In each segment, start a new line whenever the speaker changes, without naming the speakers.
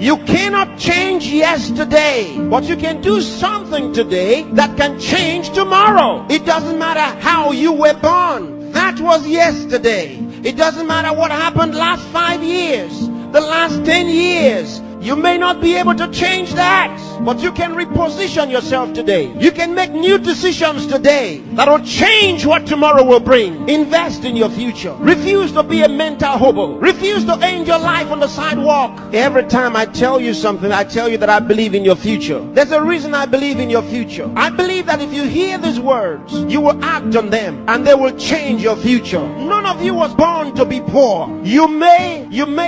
You cannot change yesterday, but you can do something today that can change tomorrow. It doesn't matter how you were born. That was yesterday. It doesn't matter what happened last 5 years, the last 10 years. You may not be able to change that, but you can reposition yourself today. You can make new decisions today that will change what tomorrow will bring. Invest in your future. Refuse to be a mental hobo. Refuse to end your life on the sidewalk. Every time I tell you something, I tell you that I believe in your future. There's a reason I believe in your future. I believe that if you hear these words, you will act on them and they will change your future. None of you was born to be poor. You may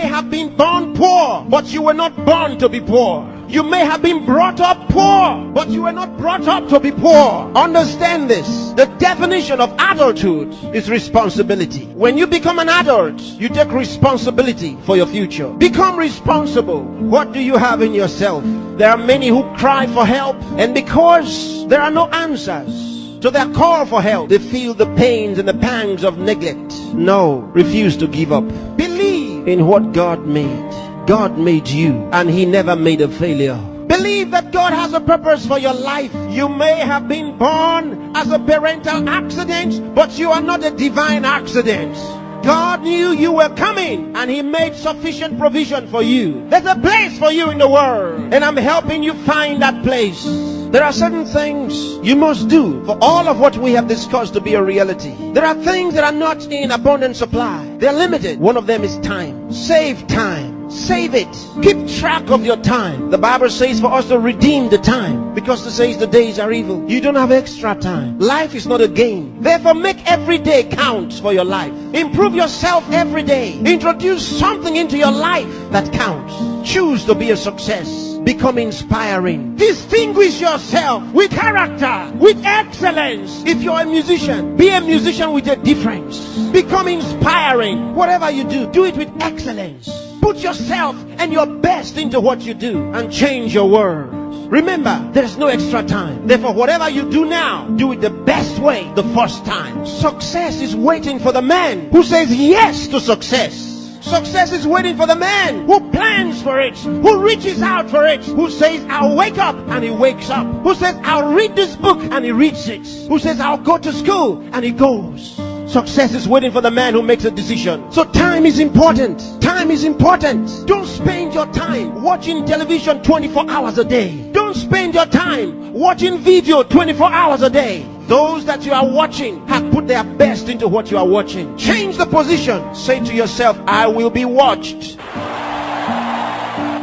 have been born poor, but you were not born to be poor. You may have been brought up poor, but you were not brought up to be poor. Understand this. The definition of adulthood is responsibility. When you become an adult, you take responsibility for your future. Become responsible. What do you have in yourself? There are many who cry for help, and because there are no answers to their call for help, they feel the pains and the pangs of neglect. No, refuse to give up. Believe in what God made. God made you, and He never made a failure. Believe that God has a purpose for your life. You may have been born as a parental accident, but you are not a divine accident. God knew you were coming, and He made sufficient provision for you. There's a place for you in the world, and I'm helping you find that place. There are certain things you must do for all of what we have discussed to be a reality. There are things that are not in abundant supply. They're limited. One of them is time. Save time. Save it. Keep track of your time. The Bible says for us to redeem the time, because it says the days are evil. You don't have extra time. Life is not a game. Therefore, make every day count for your life. Improve yourself every day. Introduce something into your life that counts. Choose to be a success. Become inspiring. Distinguish yourself with character, with excellence. If you're a musician, be a musician with a difference. Become inspiring. Whatever you do, do it with excellence. Put yourself and your best into what you do and change your world. Remember, there's no extra time. Therefore, whatever you do now, do it the best way the first time. Success is waiting for the man who says yes to success. Success is waiting for the man who plans for it, who reaches out for it, who says, I'll wake up, and he wakes up, who says, I'll read this book, and he reads it, who says, I'll go to school, and he goes. Success is waiting for the man who makes a decision. So time is important. Time is important. Don't spend your time watching television 24 hours a day. Don't spend your time watching video 24 hours a day. Those that you are watching have put their best into what you are watching. Change the position. Say to yourself, I will be watched.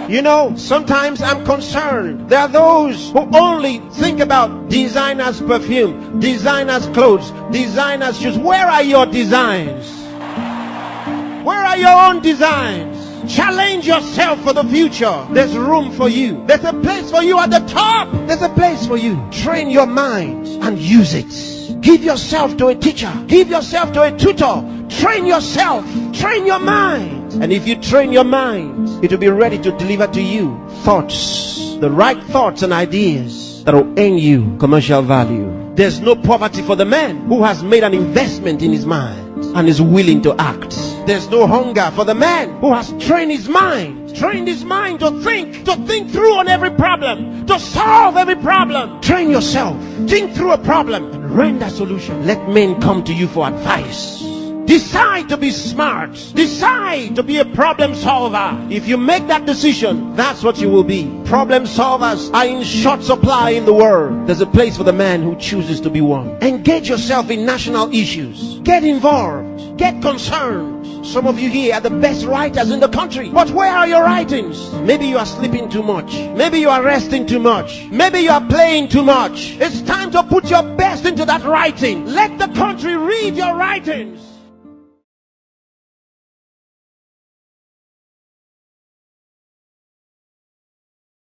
You know, sometimes I'm concerned. There are those who only think about designers' perfume, designers' clothes, designers' shoes. Where are your designs? Where are your own designs? Challenge yourself for the future. There's room for you. There's a place for you at the top. There's a place for you. Train your mind and use it. Give yourself to a teacher. Give yourself to a tutor. Train yourself. Train your mind. And if you train your mind, it will be ready to deliver to you thoughts, the right thoughts and ideas that will earn you commercial value. There's no poverty for the man who has made an investment in his mind and is willing to act. There's no hunger for the man who has trained his mind to think through on every problem, to solve every problem. Train yourself. Think through a problem and render a solution. Let men come to you for advice. Decide to be smart. Decide to be a problem solver. If you make that decision, that's what you will be. Problem solvers are in short supply in the world. There's a place for the man who chooses to be one. Engage yourself in national issues. Get involved. Get concerned. Some of you here are the best writers in the country. But where are your writings? Maybe you are sleeping too much. Maybe you are resting too much. Maybe you are playing too much. It's time to put your best into that writing. Let the country read your writings.